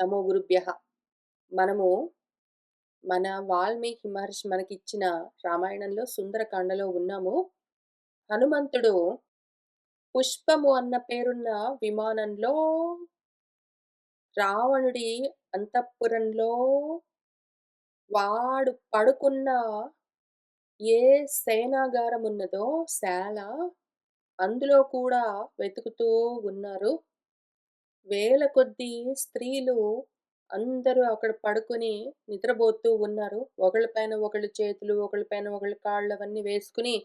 నమో గురుభ్యః. మనము మన వాల్మీకి మహర్షి మనకిచ్చిన రామాయణంలో సుందరకాండలో ఉన్నాము. హనుమంతుడు పుష్పము అన్న పేరున్న విమానంలో రావణుడి అంతఃపురంలో వాడు పడుకున్న ఏ సేనాగారం ఉన్నదో శాల, అందులో కూడా వెతుకుతూ ఉన్నారు. వేల కొద్దీ స్త్రీలు అందరూ అక్కడ పడుకొని నిద్రపోతూ ఉన్నారు. ఒకళ్ళ పైన ఒకళ్ళు చేతులు, ఒకళ్ళ పైన ఒకళ్ళ కాళ్ళు అవన్నీ వేసుకుని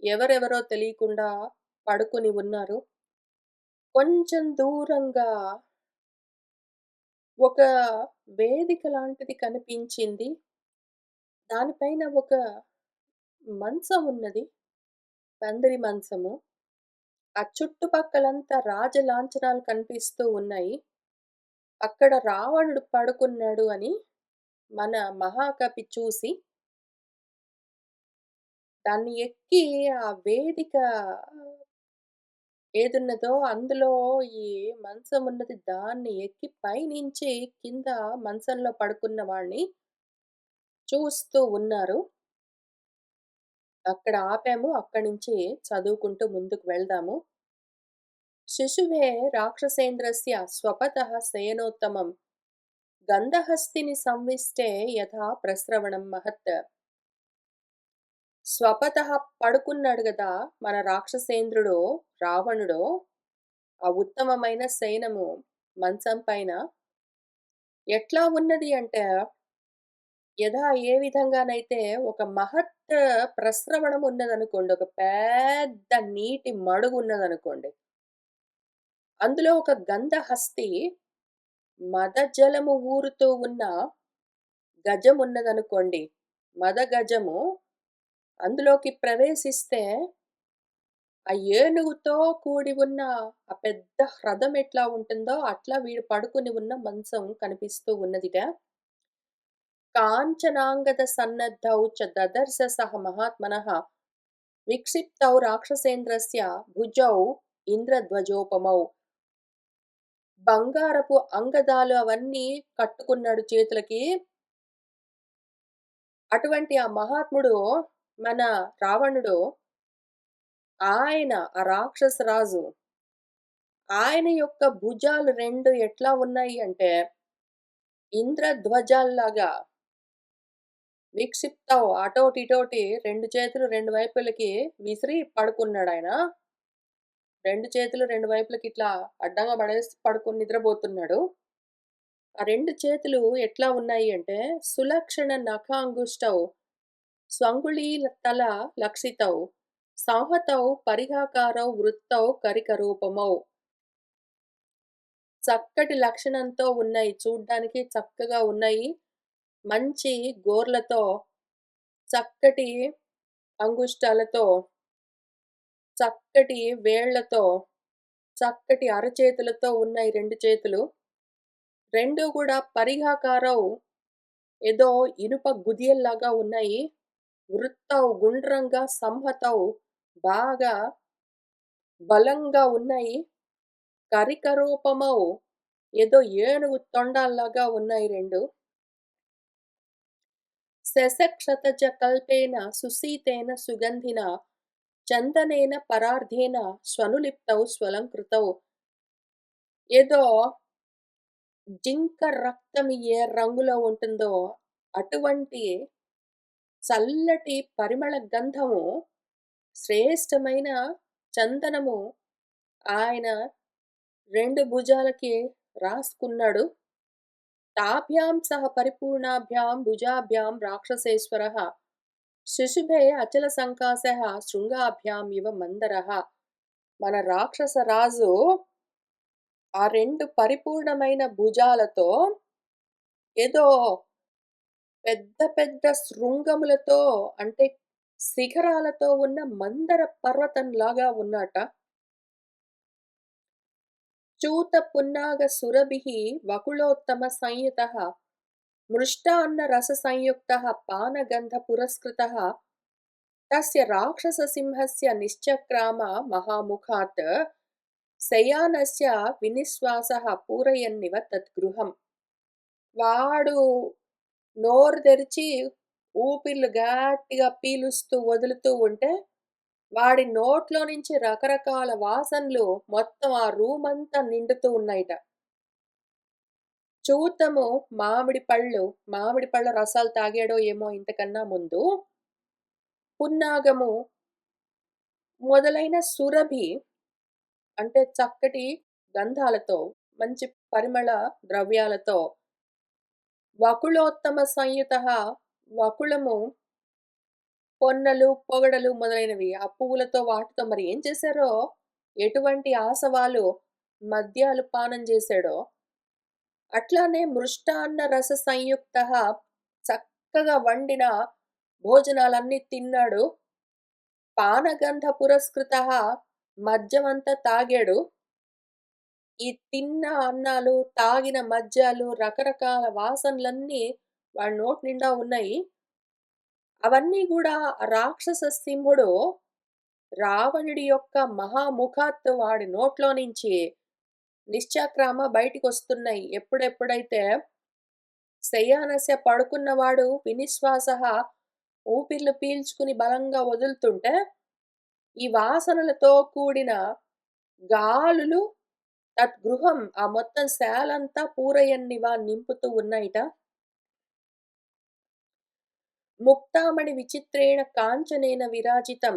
ఎవరెవరో తెలియకుండా పడుకొని ఉన్నారు. కొంచెం దూరంగా ఒక వేదిక లాంటిది కనిపించింది. దానిపైన ఒక మంచం ఉన్నది. పందిరి మంచము. ఆ చుట్టుపక్కలంతా రాజలాంఛనాలు కనిపిస్తూ ఉన్నాయి. అక్కడ రావణుడు పడుకున్నాడు అని మన మహాకవి చూసి దాన్ని ఎక్కి ఆ వేదిక ఏదున్నదో అందులో ఈ మంచం ఉన్నది దాన్ని ఎక్కి పైనుంచి కింద మంచంలో పడుకున్న వాడిని చూస్తూ ఉన్నారు. అక్కడ ఆపాము. అక్కడి నుంచి చదువుకుంటూ ముందుకు వెళ్దాము. శిశువే రాక్షసేంద్రస్య స్వపతః శయనోత్తమం గంధహస్తిని సంవిష్టే యథా ప్రస్రవణం మహత్. స్వపతః పడుకున్నాడు గదా మన రాక్షసేంద్రుడు రావణుడు. ఆ ఉత్తమమైన శయనము మంచం పైన ఎట్లా ఉన్నది అంటే, ఏ విధంగానైతే ఒక మహత్ ప్రస్రవణం ఉన్నదనుకోండి. ఒక పెద్ద నీటి మడుగు ఉన్నదనుకోండి. అందులో ఒక గంధహస్తి మదజలము ఊరుతూ ఉన్న గజం ఉన్నదనుకోండి. మద గజము అందులోకి ప్రవేశిస్తే ఆ ఏనుగుతో కూడి ఉన్న ఆ పెద్ద హ్రదం ఎట్లా ఉంటుందో అట్లా వీడు పడుకుని ఉన్న మంచం కనిపిస్తూ ఉన్నదిట. కాంచనాంగద సన్నద్ధౌ చ దదర్శ సహ మహాత్మనః విక్షిప్తౌ రాక్షసేంద్రస్య భుజౌ ఇంద్రధ్వజోపమౌ. బంగారపు అంగదాలు అవన్నీ కట్టుకున్నాడు చేతులకి. అటువంటి ఆ మహాత్ముడు మన రావణుడు, ఆయన ఆ రాక్షస రాజు, ఆయన యొక్క భుజాలు 2 ఎట్లా ఉన్నాయి అంటే ఇంద్రధ్వజాల్లాగా విక్షిప్తౌ అటోటి ఇటోటి 2 చేతులు 2 వైపులకి విసిరి పడుకున్నాడాయన. 2 చేతులు 2 వైపులకి ఇట్లా అడ్డంగా పడేసి పడుకొని నిద్రపోతున్నాడు. ఆ 2 చేతులు ఎట్లా ఉన్నాయి అంటే సులక్షణ నఖాంగుష్టౌ స్వంగుళీతల లక్షితౌ సంహతౌ పరిహాకారౌ వృత్తౌ కరికరూపమౌ. చక్కటి లక్షణంతో ఉన్నాయి. చూడ్డానికి చక్కగా ఉన్నాయి. మంచి గోర్లతో, చక్కటి అంగుష్టాలతో, చక్కటి వేళ్ళతో, చక్కటి అరచేతులతో ఉన్నాయి 2 చేతులు. 2 కూడా పరిఘాకారౌ ఏదో ఇనుప గుదియల్లాగా ఉన్నాయి. వృత్తౌ గుండ్రంగా, సంహతౌ బాగా బలంగా ఉన్నాయి. కరికరూపమౌ ఏదో ఏనుగు తొండాల్లాగా ఉన్నాయి 2. శశక్షతజ కల్పేన సుసీతేన సుగంధిన చందనేన పరార్ధేన స్వనులిప్తౌ స్వలంకృతౌ. ఏదో జింక రక్తం ఏ రంగులో ఉంటుందో అటువంటి చల్లటి పరిమళ గంధము, శ్రేష్టమైన చందనము ఆయన 2 భుజాలకి రాసుకున్నాడు. తాభ్యాం సహ పరిపూర్ణాభ్యాం భుజాభ్యాం రాక్షసేశ్వరః శిశుభే అచల సంకాశః శృంగాభ్యాం ఇవ మందరః. మన రాక్షస రాజు ఆ 2 పరిపూర్ణమైన భుజాలతో ఏదో పెద్ద పెద్ద శృంగములతో అంటే శిఖరాలతో ఉన్న మందర పర్వతంలాగా ఉన్నాట. చూత పున్నాగ సురభిః వకుళోత్తమ సంయుతః మృష్టాన్న రస సంయుక్తః పానగంధ పురస్కృతః తస్య రాక్షస సింహస్య నిశ్చక్రామ మహాముఖాత్ శయానస్య వినిశ్వాసః పూరయన్నివ తద్గృహం. వాడు నోరు తెరిచి ఊపిర్లు గట్టిగా పీలుస్తూ వదులుతూ ఉంటే, వాడి నోట్లో నుంచి రకరకాల వాసనలు మొత్తం ఆ రూమంతా నిండుతూ ఉన్నాయిట. చూద్దాము మామిడి పళ్ళ రసాలు తాగాడో ఏమో ఇంతకన్నా ముందు, పున్నాగము మొదలైన సురభి అంటే చక్కటి గంధాలతో, మంచి పరిమళ ద్రవ్యాలతో, వకుళోత్తమ సంయుతః వకుళము, పొన్నలు, పొగడలు మొదలైనవి ఆ పువ్వులతో వాటితో మరి ఏం చేశారో, ఎటువంటి ఆసవాలు, మద్యాలు పానం జేశాడో, అట్లానే మృష్టాన్న రస సంయుక్తః చక్కగా వండిన భోజనాలన్నీ తిన్నాడు. పానగంధ పురస్కృతః మద్యమంతా తాగాడు. ఈ తిన్న అన్నాలు, తాగిన మద్యాలు, రకరకాల వాసనలన్నీ వాడి నోటి నిండా ఉన్నాయి. అవన్నీ గూడా రాక్షస సింహుడు రావణుడి యొక్క మహాముఖాత్ వాడి నోట్లో నుంచి నిశ్చక్రామ బయటికొస్తున్నాయి. ఎప్పుడెప్పుడైతే శయ్యానశ పడుకున్నవాడు వినిశ్వాసః ఊపిర్లు పీల్చుకుని బలంగా వదులుతుంటే, ఈ వాసనలతో కూడిన గాలులు తద్గృహం ఆ మొత్తం శాలంతా పూరయన్నివా నింపుతూ ఉన్నాయిట. ముక్తామణి విచిత్రేణ కాంచనేన విరాజితం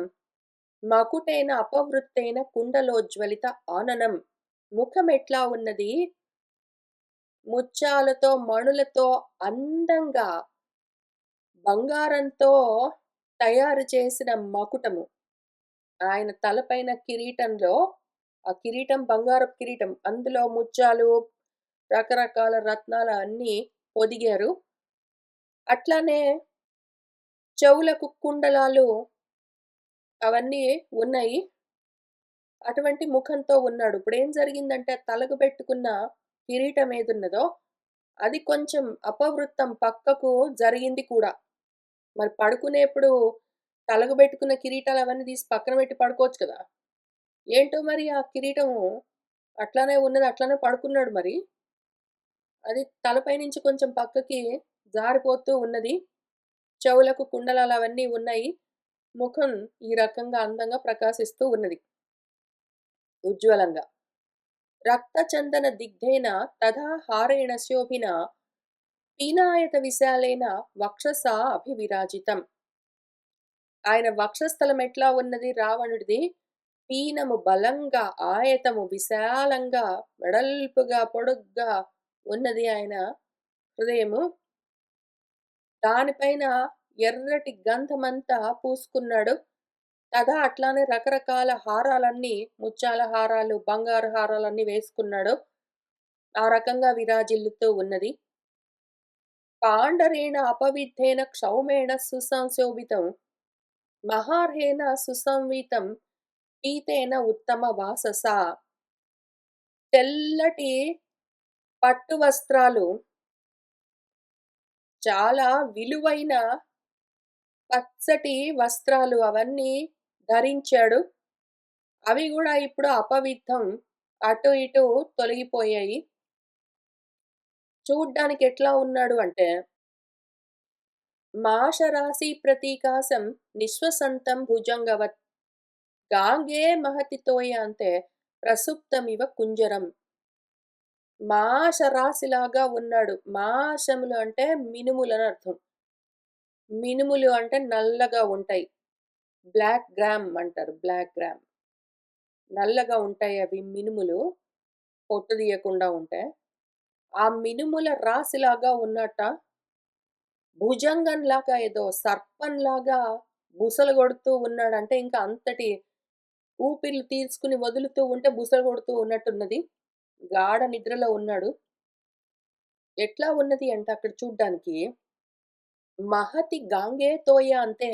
మకుటేన అపవృత్తేన కుండలోజ్వలిత ఆననం. ముఖమెట్లా ఉన్నది? ముత్యాలతో, మణులతో అందంగా బంగారంతో తయారు చేసిన మకుటము. ఆయన తలపైన కిరీటంలో ఆ కిరీటం బంగారపు కిరీటం. అందులో ముత్యాలు, రకరకాల రత్నాలు అన్నీ పొదిగారు. అట్లానే చెవులకు కుండలాలు అవన్నీ ఉన్నాయి. అటువంటి ముఖంతో ఉన్నాడు. ఇప్పుడేం జరిగిందంటే తలకు పెట్టుకున్న కిరీటం ఏదున్నదో అది కొంచెం అపవృత్తం పక్కకు జరిగింది కూడా. మరి పడుకునేప్పుడు తలకు పెట్టుకున్న కిరీటాలు అవన్నీ తీసి పక్కన పెట్టి పడుకోవచ్చు కదా! ఏంటో మరి ఆ కిరీటము అట్లానే ఉన్నది. అట్లానే పడుకున్నాడు మరి. అది తలపై నుంచి కొంచెం పక్కకి జారిపోతూ ఉన్నది. చెవులకు కుండలాలు అవన్నీ ఉన్నాయి. ముఖం ఈ రకంగా అందంగా ప్రకాశిస్తూ ఉన్నది. ఉజ్వలంగా. రక్తచందన దిగ్ధేన తథా హారేణ శోభినా పీనాయత విశాలేన వక్షసా అభివిరాజితం. ఆయన వక్షస్థలం ఎట్లా ఉన్నది రావణుడిది? పీనము బలంగా, ఆయతము విశాలంగా, వెడల్పుగా, పొడుగ్గా ఉన్నది ఆయన హృదయము. దానిపైన ఎర్రటి గంధమంతా పూసుకున్నాడు. అట్లానే రకరకాల హారాలన్నీ, ముత్యాల హారాలు, బంగారు హారాలన్నీ వేసుకున్నాడు. ఆ రకంగా విరాజిల్లుతూ ఉన్నది. పాండరేణ అపవిద్ధేన క్షౌమేణ సుసంశోభితం మహార్హేణ సుసంవీతం పీతేన ఉత్తమ వాససా. తెల్లటి పట్టు వస్త్రాలు, చాలా విలువైన పచ్చటి వస్త్రాలు అవన్నీ ధరించాడు. అవి గూడా ఇప్పుడు అపవిద్ధం. అటు ఇటు తొలగిపోయాయి. చూడ్డానికి ఎట్లా ఉన్నాడు అంటే, మాషరాశి ప్రతీకాసం నిశ్వసంతం భుజంగవత్ గాంగే మహతి తోయాంతే ప్రసుప్తమివ కుంజరం. మాషరాశిలాగా ఉన్నాడు. మాషములు అంటే మినుములని అర్థం. మినుములు అంటే నల్లగా ఉంటాయి. బ్లాక్ గ్రామ్ అంటారు. Black gram. నల్లగా ఉంటాయి అవి మినుములు. పొట్టు తీయకుండా ఉంటాయి. ఆ మినుముల రాశిలాగా ఉన్నట్ట. భుజంగంలాగా ఏదో సర్పంలాగా బుసలు కొడుతూ ఉన్నాడంటే ఇంకా అంతటి ఊపిర్లు తీసుకొని వదులుతూ ఉంటే బుసలు కొడుతూ ఉన్నట్టున్నది. గాఢ నిద్రలో ఉన్నాడు. ఎట్లా ఉన్నది అంటే అక్కడ చూడ్డానికి మహతి గాంగే తోయ అంటే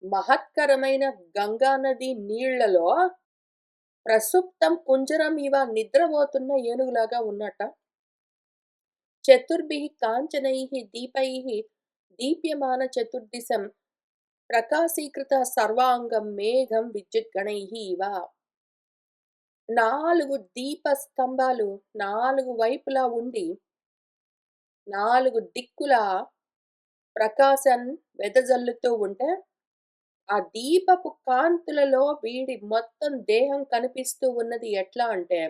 మహత్కరమైన గంగా నది నీళ్లలో ప్రసుప్తం కుంజరం ఇవ నిద్రపోతున్న ఏనుగులాగా ఉన్నట్ట. చతుర్భిః కాంచనైః దీపైః దీప్యమాన చతుర్దిశం ప్రకాశీకృత సర్వాంగం మేఘం విద్యుద్గణైః ఇవ. 4 దీప స్తంభాలు 4 వైపులా ఉండి 4 దిక్కులా ప్రకాశం వెదజల్లుతూ ఉంటే, ఆ దీపపు కాంతులలో వీడి మొత్తం దేహం కనిపిస్తూ ఉన్నది ఎట్లా అంటే,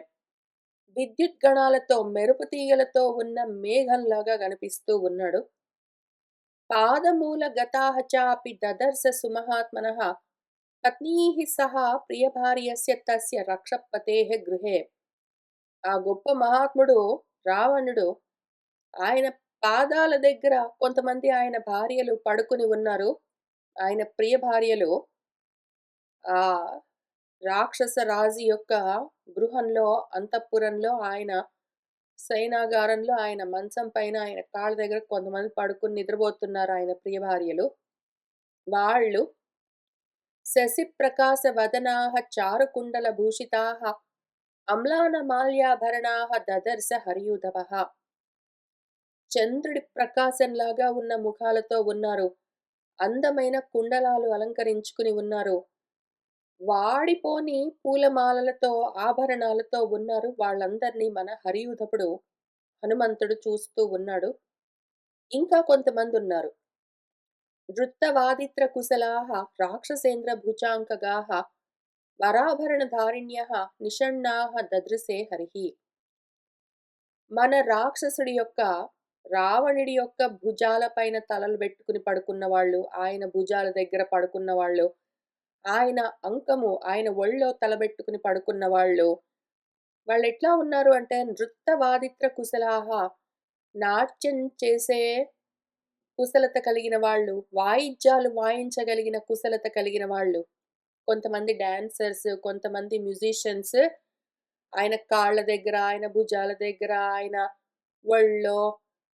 విద్యుత్ గణాలతో, మెరుపు తీగలతో ఉన్న మేఘంలాగా కనిపిస్తూ ఉన్నాడు. పాదమూలగతాః చాపి దదర్శ సుమహాత్మనః పత్నీః సహ ప్రియభార్యస్య తస్య రక్షపతేః గృహే. ఆ గొప్ప మహాత్ముడు రావణుడు ఆయన పాదాల దగ్గర కొంతమంది ఆయన భార్యలు పడుకొని ఉన్నారు. ఆయన ప్రియ భార్యలు ఆ రాక్షస రాజు యొక్క గృహంలో, అంతఃపురంలో ఆయన శయనాగారంలో ఆయన మంచం పైన ఆయన కాళ్ళ దగ్గర కొంతమంది పడుకొని నిద్రపోతున్నారు ఆయన ప్రియ భార్యలు. వాళ్ళు శశిప్రకాశ వదనాః చారుకుండల భూషితాః అమ్లానమాల్యాభరణాః దదర్శ హర్యూధవః. చంద్రుడి ప్రకాశంలాగా ఉన్న ముఖాలతో ఉన్నారు. అందమైన కుండలాలు అలంకరించుకుని ఉన్నారు. వాడిపోని పూలమాలలతో, ఆభరణాలతో ఉన్నారు. వాళ్ళందరినీ మన హరియూధపుడు హనుమంతుడు చూస్తూ ఉన్నాడు. ఇంకా కొంతమందున్నారు. ధృత్తవాదిత్ర కుశలాః రాక్షసేంద్ర భుజాంకగాః వరాభరణధారిణ్యః నిషణ్ణాః దదృశే హరిః. మన రాక్షసుడి యొక్క, రావణుడి యొక్క భుజాల పైన తలలు పెట్టుకుని పడుకున్న వాళ్ళు, ఆయన భుజాల దగ్గర పడుకున్న వాళ్ళు, ఆయన అంకము, ఆయన ఒళ్ళో తలబెట్టుకుని పడుకున్న వాళ్ళు, వాళ్ళెట్లా ఉన్నారు అంటే నృత్తవాదిత్ర కుశలాహ, నాట్యం చేసే కుశలత కలిగిన వాళ్ళు, వాయిద్యాలు వాయించగలిగిన కుశలత కలిగిన వాళ్ళు. కొంతమంది డాన్సర్స్, కొంతమంది మ్యూజిషియన్స్ ఆయన కాళ్ళ దగ్గర, ఆయన భుజాల దగ్గర, ఆయన ఒళ్ళో,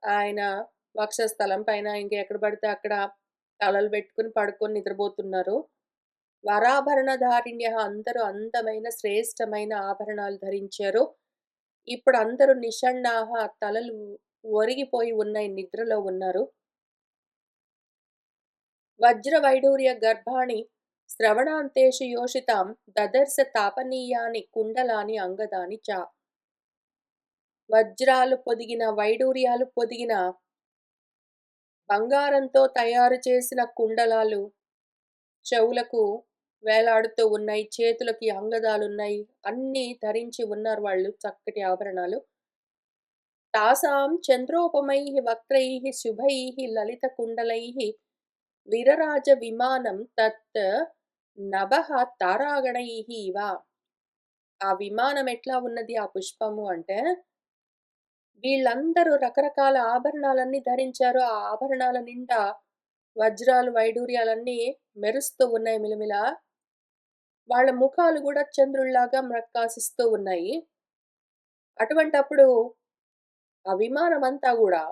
ఆయన వక్షస్థలం పైన ఇంకెక్కడ పడితే అక్కడ తలలు పెట్టుకొని పడుకొని నిద్రపోతున్నారు. వరాభరణధారిణ్యః అందరూ అందమైన శ్రేష్టమైన ఆభరణాలు ధరించారు. ఇప్పుడు అందరూ నిషణ్ణాః తలలు ఒరిగిపోయి ఉన్నాయి, నిద్రలో ఉన్నారు. వజ్రవైఢూర్య గర్భాణి శ్రవణాంతేషు యోషితాం దదర్శ తాపనీయాని కుండలాని అంగదాని చ. వజ్రాలు పొదిగిన, వైడూర్యాలు పొదిగిన, బంగారంతో తయారు చేసిన కుండలాలు చెవులకు వేలాడుతూ ఉన్నాయి. చేతులకి అంగదాలున్నాయి. అన్నీ ధరించి ఉన్నారు వాళ్ళు చక్కటి ఆభరణాలు. తాసాం చంద్రోపమైః వక్త్రైః శుభైః లలిత కుండలైః విరరాజ విమానం తత్ నభః తారాగణైః ఇవ. ఆ విమానం ఎట్లా ఉన్నది ఆ పుష్పము అంటే, వీళ్ళందరూ రకరకాల ఆభరణాలన్నీ ధరించారు. ఆ ఆభరణాల నిండా వజ్రాలు, వైడూర్యాలన్నీ మెరుస్తూ ఉన్నాయి మిలమిల. వాళ్ళ ముఖాలు గూడా చంద్రుల్లాగా ప్రకాశిస్తూ ఉన్నాయి. అటువంటప్పుడు ఆ విమానమంతా గూడా,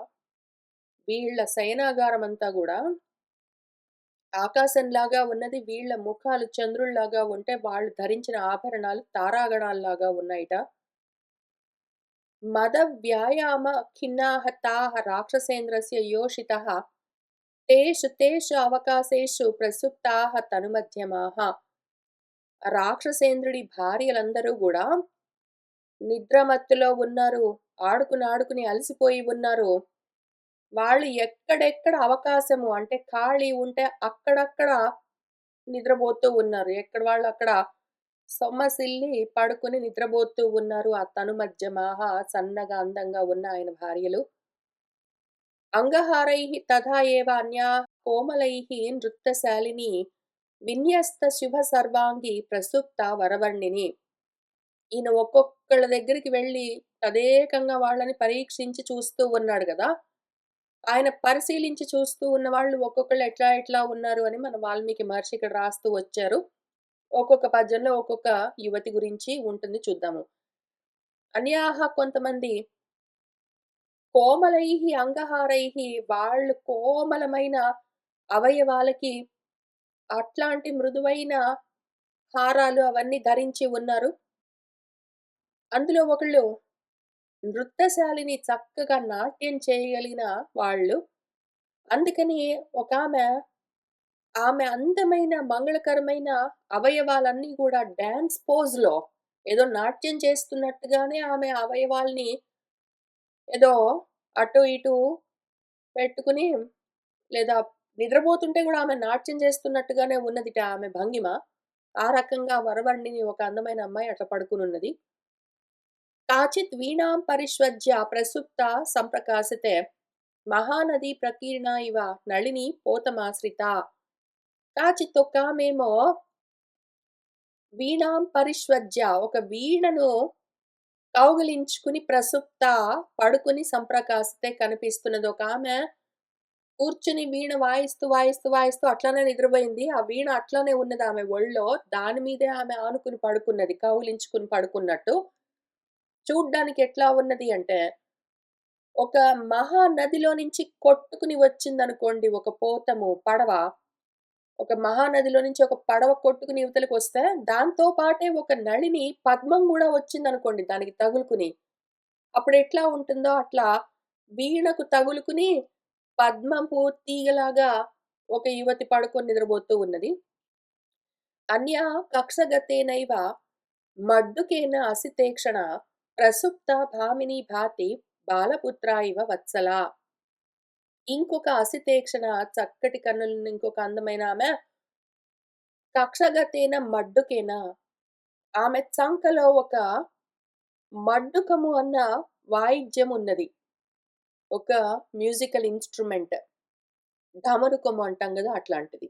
వీళ్ళ శయనాగారమంతా గూడా ఆకాశంలాగా ఉన్నది. వీళ్ళ ముఖాలు చంద్రుల్లాగా ఉంటే, వాళ్ళు ధరించిన ఆభరణాలు తారాగణాల్లాగా ఉన్నాయిట. మద వ్యాయామ ఖిన్నాః తాః రాక్షసేంద్రస్య యోషితః తేషు తేషు అవకాశేషు ప్రసుప్తాః తనుమధ్యమాః. రాక్షసేంద్రుడి భార్యలందరూ గూడా నిద్రమత్తులో ఉన్నారు. ఆడుకుని ఆడుకుని అలసిపోయి ఉన్నారు. వాళ్ళు ఎక్కడెక్కడ అవకాశము అంటే ఖాళీ ఉంటే అక్కడక్కడ నిద్రపోతూ ఉన్నారు. ఎక్కడ వాళ్ళు అక్కడ సొమ్మసిల్లి పడుకొని నిద్రపోతూ ఉన్నారు. ఆ తనుమధ్యమాః సన్నగా అందంగా ఉన్న ఆయన భార్యలు. అంగహారైః తథా ఏవ అన్యాః కోమలైః నృత్యశాలిని విన్యస్త శుభ సర్వాంగి ప్రసుప్త వరవర్ణిని. ఈయన ఒక్కొక్కళ్ళ దగ్గరికి వెళ్లి తదేకంగా వాళ్ళని పరీక్షించి చూస్తూ ఉన్నాడు గదా! ఆయన పరిశీలించి చూస్తూ ఉన్న వాళ్ళు ఒక్కొక్కళ్ళు ఎట్లా ఎట్లా ఉన్నారు అని మన వాల్మీకి మహర్షి ఇక్కడ రాస్తూ వచ్చారు. ఒక్కొక్క పద్యంలో ఒక్కొక్క యువతి గురించి ఉంటుంది చూద్దాము. అన్యాహ కొంతమంది కోమలైః అంగహారైః వాళ్ళు కోమలమైన అవయవాలకి అట్లాంటి మృదువైన హారాలు అవన్నీ ధరించి ఉన్నారు. అందులో ఒకళ్ళు నృత్యశాలిని చక్కగా నాట్యం చేయగలిగిన వాళ్ళు. అందుకని ఒకామె, ఆమె అందమైన మంగళకరమైన అవయవాలన్నీ గూడా డాన్స్ పోజ్‌లో ఏదో నాట్యం చేస్తున్నట్టుగానే ఆమె అవయవాల్ని ఏదో అటు ఇటు పెట్టుకుని లేదా నిద్రపోతుంటే గూడా ఆమె నాట్యం చేస్తున్నట్టుగానే ఉన్నదిట ఆమె భంగిమ. ఆ రకంగా వరవర్ణిని ఒక అందమైన అమ్మాయి అట్లా పడుకొనున్నది. కాచిత్ వీణాం పరిష్వజ్య ప్రసుప్తా సంప్రకాశతే మహానది ప్రకీర్ణా ఇవ నళిని పోతమాశ్రితా. కాచిత్ ఒకామేమో వీణాం పరిష్వజ్య ఒక వీణను కౌగిలించుకుని ప్రసుప్త పడుకుని సంప్రకాశతే కనిపిస్తున్నది. ఒకామె కూర్చుని వీణ వాయిస్తూ, వాయిస్తూ, వాయిస్తూ అట్లనే నిద్రపోయింది. ఆ వీణ అట్లనే ఉన్నది ఆమె ఒళ్ళో. దాని మీదే ఆమె ఆనుకుని పడుకున్నది. కౌగిలించుకుని పడుకున్నట్టు. చూడ్డానికి ఎట్లా ఉన్నది అంటే, ఒక మహానదిలో నుంచి కొట్టుకుని వచ్చిందనుకోండి ఒక పోతము, పడవ. ఒక మహానదిలో నుంచి ఒక పడవ కొట్టుకుని ఇవతలకొస్తే, దాంతో పాటే ఒక నళిని పద్మం గూడా వచ్చిందనుకోండి దానికి తగులుకుని. అప్పుడెట్లా ఉంటుందో అట్లా వీణకు తగులుకుని పద్మపు తీగలాగా ఒక యువతి పడుకొని నిద్రబోతూ ఉన్నది. అన్యా కక్షగతేనైవ మడ్డుకేన అసితేక్షణ ప్రసుప్త భామిని భాతి బాలపుత్ర ఇవ వత్సల. ఇంకొక అసితేక్షణ చక్కటి కన్నులున్న ఇంకొక అందమైన ఆమె కక్షగతేన మడ్డుకేన ఆమె చంకలో ఒక మడ్డుకము అన్న వాయిద్యం ఉన్నది. ఒక మ్యూజికల్ ఇన్‌స్ట్రుమెంట్. ఢమరుకము అంటాం గదా! అట్లాంటిది.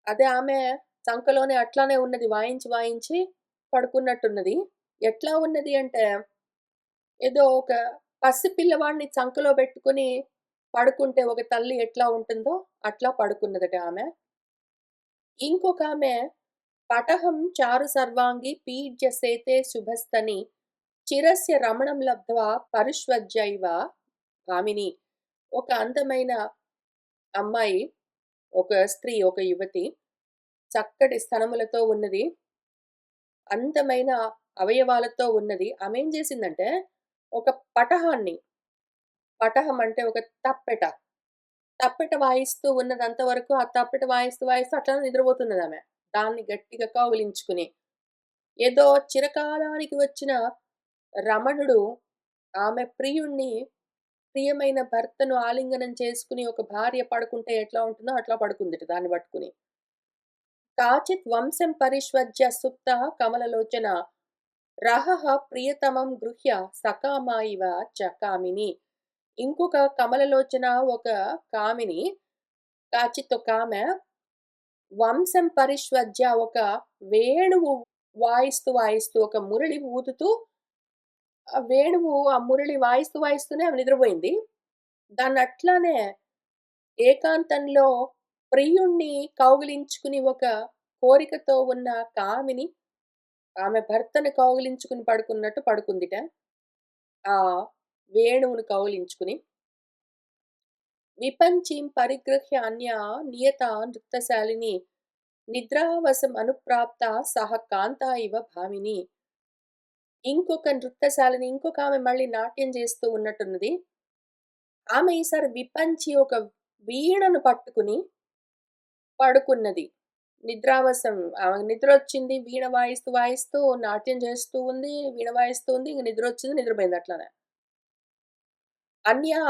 అదే ఆమె చంకలోనే అట్లానే ఉన్నది. వాయించి, వాయించి పడుకున్నట్టున్నది. ఎట్లా ఉన్నది అంటే, ఏదో ఒక పసిపిల్లవాడిని చంకలో బెట్టుకొని పడుకుంటే ఒక తల్లి ఎట్లా ఉంటుందో, అట్లా పడుకున్నదట ఆమె. ఇంకొకామె పటహం చారు సర్వాంగి పీడ్య సేతే శుభస్తని చిరస్య రమణం లబ్ధ్వా పరిష్వజ్యైవ భామిని. ఒక అందమైన అమ్మాయి, ఒక స్త్రీ, ఒక యువతి చక్కటి స్తనములతో ఉన్నది. అందమైన అవయవాలతో ఉన్నది. ఆమేం జేసిందంటే, ఒక పటహాన్ని పటహం అంటే ఒక తప్పెట. తప్పెట వాయిస్తూ ఉన్నది అంతవరకు ఆ తప్పెట వాయిస్తూ, వాయిస్తూ అట్లనే నిద్రపోతున్నదామె. దాన్ని గట్టిగా కౌగిలించుకుని. ఏదో చిరకాలానికి వచ్చిన రమణుడు ఆమె ప్రియుణ్ణి, ప్రియమైన భర్తను ఆలింగనం చేసుకొని ఒక భార్య పడుకుంటే ఎట్లా ఉంటుందో అట్లా పడుకుందిట దాన్ని పట్టుకుని. కాచిత్ వంశం పరిష్వజ్య సుప్తః కమలలోచన రహః ప్రియతమం గృహ్య సకామా ఇవ చకామిని. ఇంకొక కమలలోచన ఒక కామిని, కాచిత్ ఒకామె వంశం పరిష్వజ్య ఒక వేణువు వాయిస్తూ, వాయిస్తూ ఒక మురళి ఊదుతూ ఆ వేణువు ఆ మురళి వాయిస్తూ, వాయిస్తూనే ఆమె నిద్రపోయింది. దాన్నట్లానే ఏకాంతంలో ప్రియుణ్ణి కౌగిలించుకుని ఒక కోరికతో ఉన్న కామిని ఆమె భర్తని కౌగిలించుకుని పడుకున్నట్టు పడుకుందిట. ఆ వేణువును కౌగిలించుకుని. విపంచీం పరిగృహ్య అన్యా నియతా నృత్యశాలిని నిద్రావసం అనుప్రాప్త సహ కాంతా ఇవ భామిని. ఇంకొక నృత్యశాలిని ఇంకొకామె మళ్ళీ నాట్యం చేస్తూ ఉన్నట్టున్నది. ఆమె ఈసారి విపంచి ఒక వీణను పట్టుకుని పడుకున్నది. నిద్రావసం ఆమెకు నిద్రొచ్చింది. వీణ వాయిస్తూ, వాయిస్తూ నాట్యం చేస్తూ ఉంది. వీణ వాయిస్తూ ఉంది. ఇంక నిద్రొచ్చింది. నిద్రపోయింది అట్లనే. అన్యః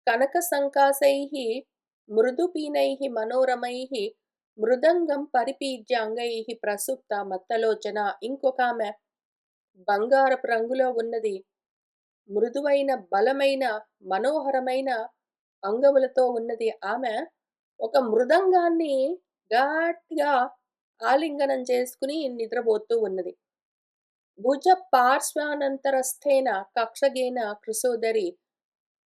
కనక సంకాసైః మృదుపీనైః మనోరమైః మృదంగం పరిపీడ్య అంగైః ప్రసుప్త మత్తలోచన. ఇంకొకామె బంగారపు రంగులో ఉన్నది. మృదువైన, బలమైన, మనోహరమైన అంగములతో ఉన్నది. ఆమె ఒక మృదంగాన్ని గట్టిగా ఆలింగనం చేసుకుని నిద్రపోతూ ఉన్నది. భుజ పార్శ్వానంతరస్థేన కక్షగేన కృశోదరి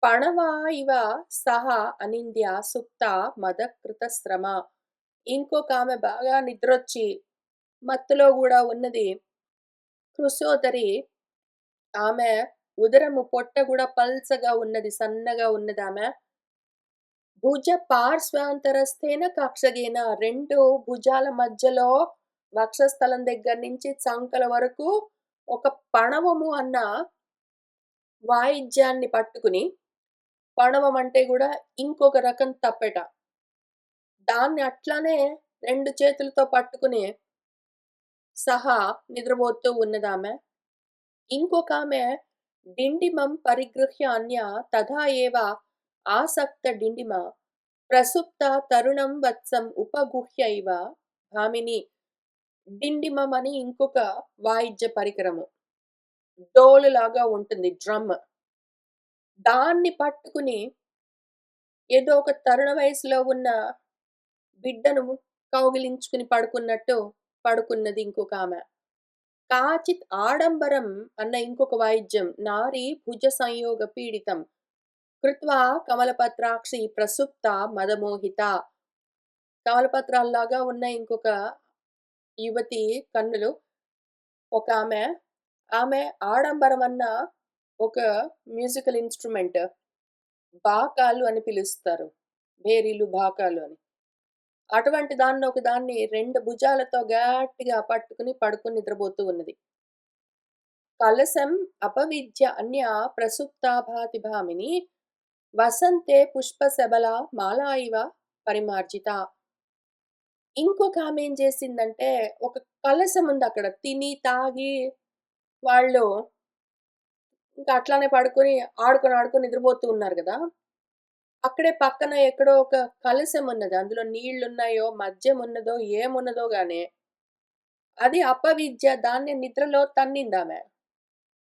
పణవా ఇవ సహ అనింద్య సుప్త మదకృతశ్రమ. ఇంకొకామె బాగా నిద్రొచ్చి మత్తులో గూడా ఉన్నది. కృశోదరి ఆమె ఉదరము పొట్ట గూడా పల్చగా ఉన్నది. సన్నగా ఉన్నదామె. భుజ పార్శ్వాంతరస్థేన కక్షగేన 2 భుజాల మధ్యలో వక్షస్థలం దగ్గర నుంచి చంకల వరకు ఒక పణవము అన్న వాయిద్యాన్ని పట్టుకుని, పణవం అంటే గూడా ఇంకొక రకం తప్పెట. దాన్ని అట్లానే 2 చేతులతో పట్టుకుని సహా నిద్రపోతూ ఉన్నదామె. ఇంకొకామె డిండిమం పరిగృహ్య అన్య తథా ఏవ ఆసక్త డిండిమ ప్రసుప్త తరుణం వత్సం ఉపగుహ్య ఇవ భామిని. డిండిమం అని ఇంకొక వాయిద్య పరికరము. డోలు లాగా ఉంటుంది డ్రమ్. దాన్ని పట్టుకుని ఏదో ఒక తరుణ వయసులో ఉన్న బిడ్డను కౌగిలించుకుని పడుకున్నట్టు పడుకున్నది ఇంకొకామె. కాచిత్ ఆడంబరం అన్న ఇంకొక వాయిద్యం. నారీ భుజ సంయోగ పీడితం కృత్వా కమలపత్రాక్షి ప్రసుప్త మదమోహిత. కమలపత్రాల్లాగా ఉన్న ఇంకొక యువతి కన్నులు ఒకామె. ఆమె ఆడంబరం అన్న ఒక మ్యూజికల్ ఇన్‌స్ట్రుమెంట్. బాకాలు అని పిలుస్తారు. భేరీలు, బాకాలు అని. అటువంటి దాన్ని ఒకదాన్ని 2 భుజాలతో గట్టిగా పట్టుకుని పడుకొని నిద్రపోతూ ఉన్నది. కలశం అపవిద్య అన్యా ప్రసుప్తాభాతి భామిని వసంతే పుష్పశబల మాలా ఇవ పరిమార్జిత. ఇంకొకామె ఏం చేసిందంటే, ఒక కలశం ఉందక్కడ. తిని, తాగి వాళ్ళు ఇంకా అట్లానే పడుకొని ఆడుకొని నిద్రపోతూ ఉన్నారు గదా! అక్కడే పక్కన ఎక్కడో ఒక కలశం ఉన్నది. అందులో నీళ్లున్నాయో, మద్యం ఉన్నదో, ఏమున్నదో గాని అది అపవిద్య. దాన్ని నిద్రలో తన్నిందామె.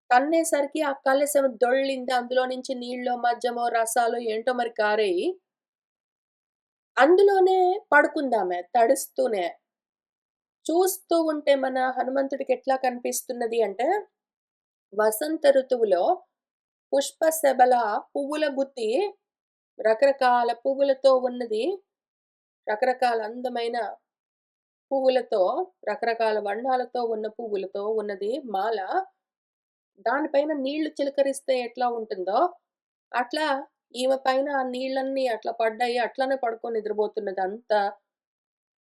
తన్నేసరికి ఆ కలశం దొర్లింది. అందులో నుంచి నీళ్ళో, మద్యమో, రసాలో ఏంటో మరి కారేయి. అందులోనే పడుకుందామె తడుస్తూనే. చూస్తూ ఉంటే మన హనుమంతుడికి ఎట్లా కనిపిస్తున్నది అంటే, వసంత ఋతువులో పుష్పశబల పువ్వుల గుత్తి రకరకాల పువ్వులతో ఉన్నది. రకరకాల అందమైన పువ్వులతో, రకరకాల వర్ణాలతో ఉన్న పువ్వులతో ఉన్నది మాల. దానిపైన నీళ్లు చిలకరిస్తే ఎట్లా ఉంటుందో, అట్లా ఈమె పైన ఆ నీళ్ళన్నీ అట్లా పడ్డాయి. అట్లనే పడుకొని నిద్రపోతున్నది. అంత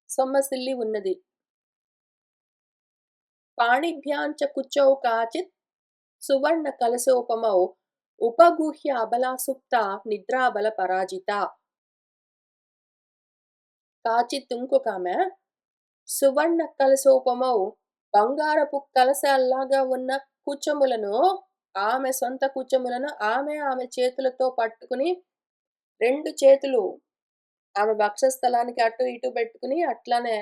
సొమ్మసిల్లి ఉన్నది. పాణిభ్యాం చ కుచౌ కాచిత్ సువర్ణ కలశోపమౌ ఉపగూహ్య అబలా సుప్త నిద్రాబల పరాజిత. కాచిత్ ఇంకొకామె సువర్ణ కలశోపమౌ బంగారపు కలశాల్లాగా ఉన్న కుచములను, ఆమె సొంత కుచములను ఆమె చేతులతో పట్టుకుని 2 చేతులు ఆమె వక్షస్థలానికి అటు ఇటు పెట్టుకుని అట్లానే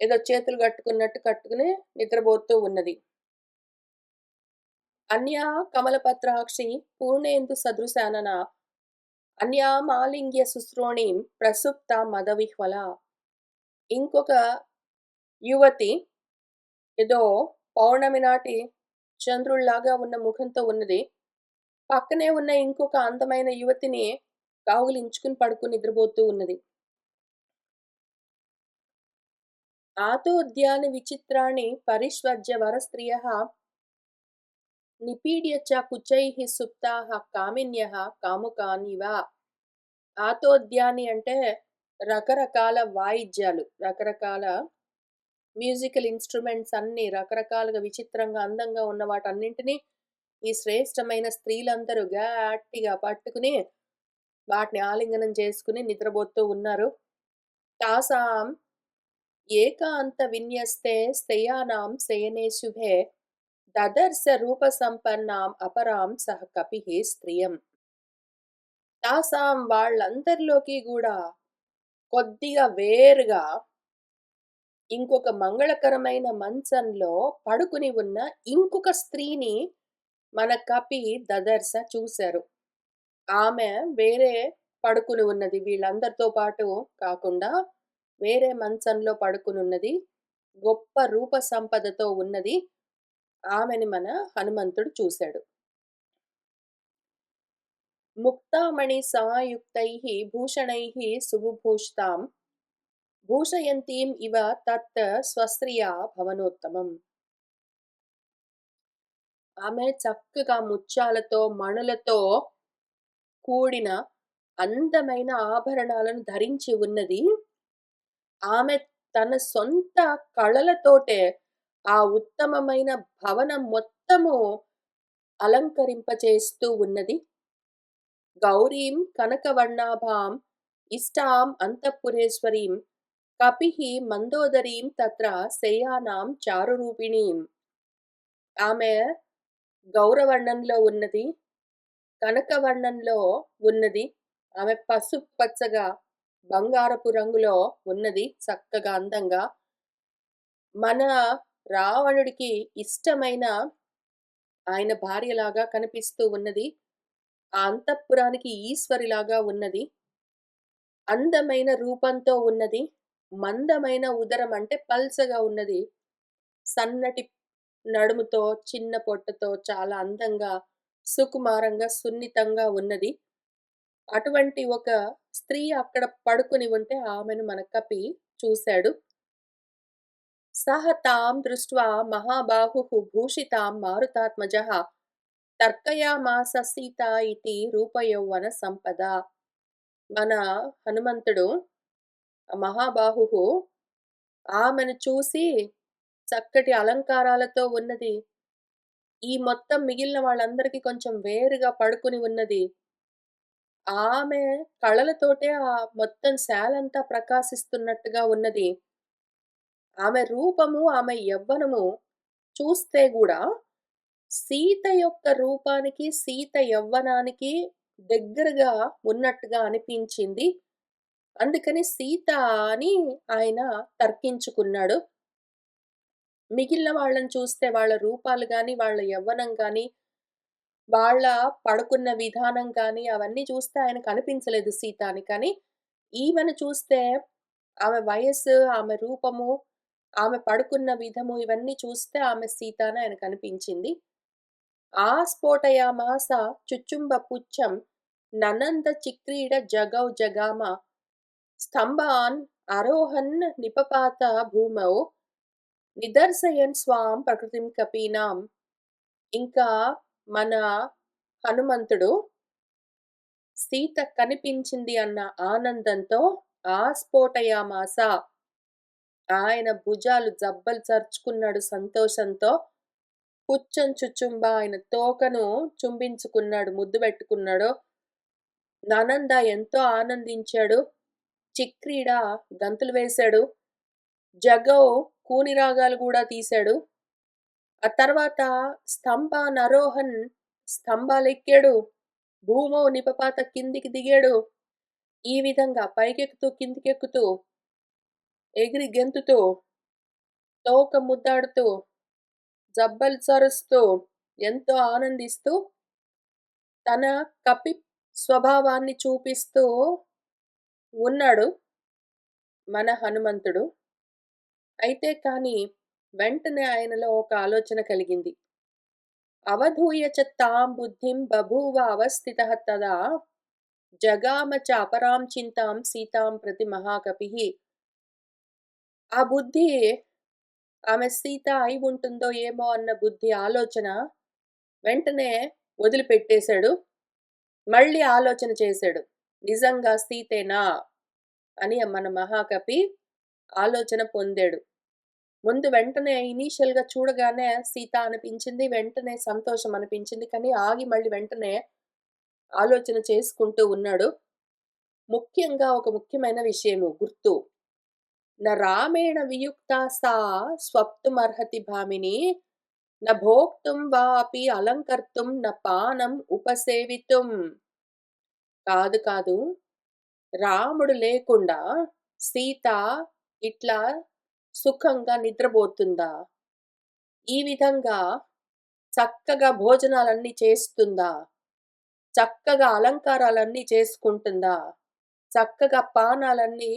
ఏదో చేతులు కట్టుకున్నట్టు కట్టుకుని నిద్రపోతూ ఉన్నది. అన్యా కమలపత్రాక్షి పూర్ణేందు సదృశానన అన్యా మాలింగ్య శుశ్రోణిం ప్రసుప్త మదవిహ్వల. ఇంకొక యువతి ఏదో పౌర్ణమి నాటి చంద్రుడిలాగా ఉన్న ముఖంతో ఉన్నది. పక్కనే ఉన్న ఇంకొక అందమైన యువతిని కౌగిలించుకుని పడుకుని నిద్రపోతూ ఉన్నది. ఆతోద్యాన విచిత్రాణి పరిష్వజ్య వరస్త్రియః నిపీడ్య చ కుచైః సుప్తాః కామిన్యః కాముకాన్ ఇవ. ఆతోద్యాని అంటే రకరకాల వాయిద్యాలు, రకరకాల మ్యూజికల్ ఇన్‌స్ట్రుమెంట్స్ అన్నీ రకరకాలుగా విచిత్రంగా, అందంగా ఉన్న వాటన్నింటిని ఈ శ్రేష్టమైన స్త్రీలందరూ గట్టిగా పట్టుకుని వాటిని ఆలింగనం చేసుకుని నిద్రపోతూ ఉన్నారు. తాసాం ఏకాంత విన్యస్తే స్థేయానాం శయనే శుభే దదర్శ రూప సంపన్నాం అపరాం సహ కపిః స్త్రియం. తాసాం వాళ్ళందరిలోకి గూడా కొద్దిగా వేరుగా ఇంకొక మంగళకరమైన మంచంలో పడుకుని ఉన్న ఇంకొక స్త్రీని మన కపి దదర్శ చూశారు. ఆమె వేరే పడుకుని ఉన్నది. వీళ్ళందరితో పాటు కాకుండా వేరే మంచంలో పడుకునున్నది. గొప్ప రూప సంపదతో ఉన్నది. ఆమెని మన హనుమంతుడు చూశాడు. ముక్తామణి సమాయుక్తైః భూషణైః సువిభూషితాం భూషయంతీం ఇవ తత్ స్వస్త్రియా భవనోత్తమం. ఆమె చక్కగా ముత్యాలతో, మణులతో కూడిన అందమైన ఆభరణాలను ధరించి ఉన్నది. ఆమె తన సొంత కళలతోటే ఆ ఉత్తమమైన భవనం మొత్తము అలంకరింపచేస్తూ ఉన్నది. గౌరీం కనకవర్ణాభాం ఇష్టాం అంతఃపురేశ్వరీం కపిః మందోదరీం తత్ర శయ్యానాం చారురూపిణీం. ఆమె గౌరవర్ణంలో ఉన్నది. కనకవర్ణంలో ఉన్నది. ఆమె పసుపు పచ్చగా, బంగారపు రంగులో ఉన్నది. చక్కగా అందంగా. మన రావణుడికి ఇష్టమైన ఆయన భార్యలాగా కనిపిస్తూ ఉన్నది. ఆ అంతఃపురానికి ఈశ్వరిలాగా ఉన్నది. అందమైన రూపంతో ఉన్నది. మందమైన ఉదరం అంటే పల్చగా ఉన్నది. సన్నటి నడుముతో, చిన్న పొట్టతో చాలా అందంగా, సుకుమారంగా, సున్నితంగా ఉన్నది. అటువంటి ఒక స్త్రీ అక్కడ పడుకొని ఉంటే ఆమెను మన కపి చూసాడు. సహ తాం దృష్ట్వా మహాబాహుః భూషితాం మారుతాత్మజః తర్కయామాస సీతా ఇతి రూపయౌవన సంపద. మన హనుమంతుడు మహాబాహుః ఆమెను చూసి చక్కటి అలంకారాలతో ఉన్నది. ఈ మొత్తం మిగిలిన వాళ్ళందరికీ కొంచెం వేరుగా పడుకొని ఉన్నది. ఆమె కళలతోటే మొత్తం శాలంతా ప్రకాశిస్తున్నట్టుగా ఉన్నది. ఆమె రూపము, ఆమె యవ్వనము చూస్తే గూడా సీత యొక్క రూపానికి, సీత యవ్వనానికి దగ్గరగా ఉన్నట్టుగా అనిపించింది. అందుకని సీత అని ఆయన తర్కించుకున్నాడు. మిగిలిన వాళ్ళని చూస్తే వాళ్ళ రూపాలు గాని, వాళ్ళ యవ్వనం గాని, వాళ్ళ పడుకున్న విధానం గాని అవన్నీ చూస్తే ఆయనకు అనిపించలేదు సీత అని. కానీ ఈమెను చూస్తే ఆమె వయస్సు, ఆమె రూపము, ఆమె పడుకున్న విధము ఇవన్నీ చూస్తే ఆమె సీత అని ఆయనకనిపించింది. ఆస్ఫోటయామాస చుచుంబ పుచ్చం ననంద చిక్రీడ జగౌ జగామ స్తంభాన్ ఆరోహన్ నిపపాత భూమౌ నిదర్శయన్ స్వాం ప్రకృతిం కపీనాం. ఇంకా మన హనుమంతుడు సీత కనిపించింది అన్న ఆనందంతో ఆస్ఫోటయామాస ఆయన భుజాలు జబ్బలు చరుచుకున్నాడు సంతోషంతో. పుచ్చం చుచుంబ ఆయన తోకను చుంబించుకున్నాడు, ముద్దు పెట్టుకున్నాడు. ననంద ఎంతో ఆనందించాడు. చిక్రీడ గంతులు వేశాడు. జగౌ కూని రాగాలు గూడా తీశాడు. ఆ తర్వాత స్తంభానరోహన్ స్తంభాలెక్కాడు. భూమౌ నిపపాత కిందికి దిగాడు. ఈ విధంగా పైకెక్కుతూ, కిందికెక్కుతూ, ఎగిరి గెంతుతూ, తోక ముద్దాడుతూ, జబ్బలు చరుస్తూ, ఎంతో ఆనందిస్తూ, తన కపి స్వభావాన్ని చూపిస్తూ ఉన్నాడు మన హనుమంతుడు. అయితే కానీ వెంటనే ఆయనలో ఒక ఆలోచన కలిగింది. అవధూయ చ తాం బుద్ధిం బభూవ అవస్థితః తదా జగామ చ అపరాం చింతాం సీతాం ప్రతి మహాకపిః. ఆ బుద్ధి ఆమె సీత అయి ఉంటుందో ఏమో అన్న బుద్ధి ఆలోచన వెంటనే వదిలిపెట్టేశాడు. మళ్ళీ ఆలోచన చేశాడు. నిజంగా సీతేనా అని మన మహాకవి ఆలోచన పొందాడు. ముందు వెంటనే ఇనీషియల్‌గా చూడగానే సీత అనిపించింది. వెంటనే సంతోషం అనిపించింది. కానీ ఆగి మళ్ళీ వెంటనే ఆలోచన చేసుకుంటూ ఉన్నాడు. ముఖ్యంగా ఒక ముఖ్యమైన విషయము గుర్తు. న రామేణ వియుక్తా సా స్వప్తుమర్హతి భామిని న భోక్తుం వా అపి అలంకర్తుం న పానం ఉపసేవితుం. కాదు కాదు. రాముడు లేకుండా సీత ఇట్లా సుఖంగా నిద్రపోతుందా? ఈ విధంగా చక్కగా భోజనాలన్నీ చేస్తుందా? చక్కగా అలంకారాలన్నీ చేసుకుంటుందా? చక్కగా పానాలన్నీ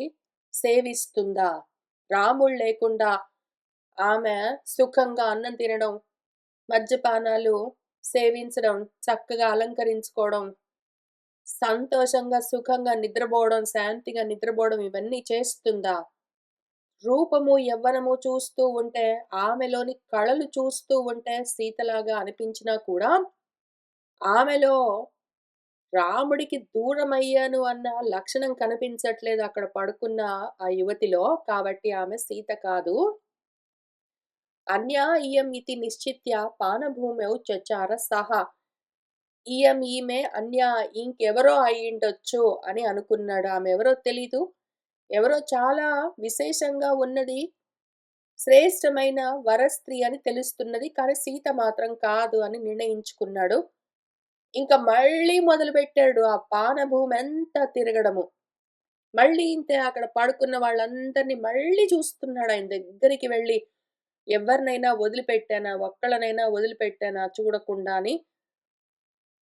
సేవిస్తుందా? రాముడు లేకుండా ఆమె సుఖంగా అన్నం తినడం, మద్యపానాలు సేవించడం, చక్కగా అలంకరించుకోవడం, సంతోషంగా, సుఖంగా నిద్రపోవడం, శాంతిగా నిద్రపోవడం ఇవన్నీ చేస్తుందా? రూపము, యవ్వనము చూస్తూ ఉంటే, ఆమెలోని కళలు చూస్తూ ఉంటే సీతలాగా అనిపించినా కూడా, ఆమెలో రాముడికి దూరమయ్యాను అన్న లక్షణం కనిపించట్లేదు అక్కడ పడుకున్న ఆ యువతిలో. కాబట్టి ఆమె సీత కాదు. అన్యా ఇయం ఇతి నిశ్చిత్య పానభూమౌ చచార సహ. ఈమె అన్య ఇంకెవరో అయ్యుండొచ్చు అని అనుకున్నాడు. ఆమె ఎవరో తెలీదు. ఎవరో చాలా విశేషంగా ఉన్నది. శ్రేష్టమైన వరస్త్రీ అని తెలుస్తున్నది. కానీ సీత మాత్రం కాదు అని నిర్ణయించుకున్నాడు. ఇంక మళ్ళీ మొదలుపెట్టాడు ఆ పానభూమంతా తిరగడము. మళ్ళీ ఇంతే అక్కడ పడుకున్న వాళ్ళందరిని మళ్ళీ చూస్తున్నాడాయన దగ్గరికి వెళ్లి. ఎవ్వరినైనా వదిలిపెట్టానా? ఒక్కళ్ళనైనా వదిలిపెట్టానా చూడకుండా అని.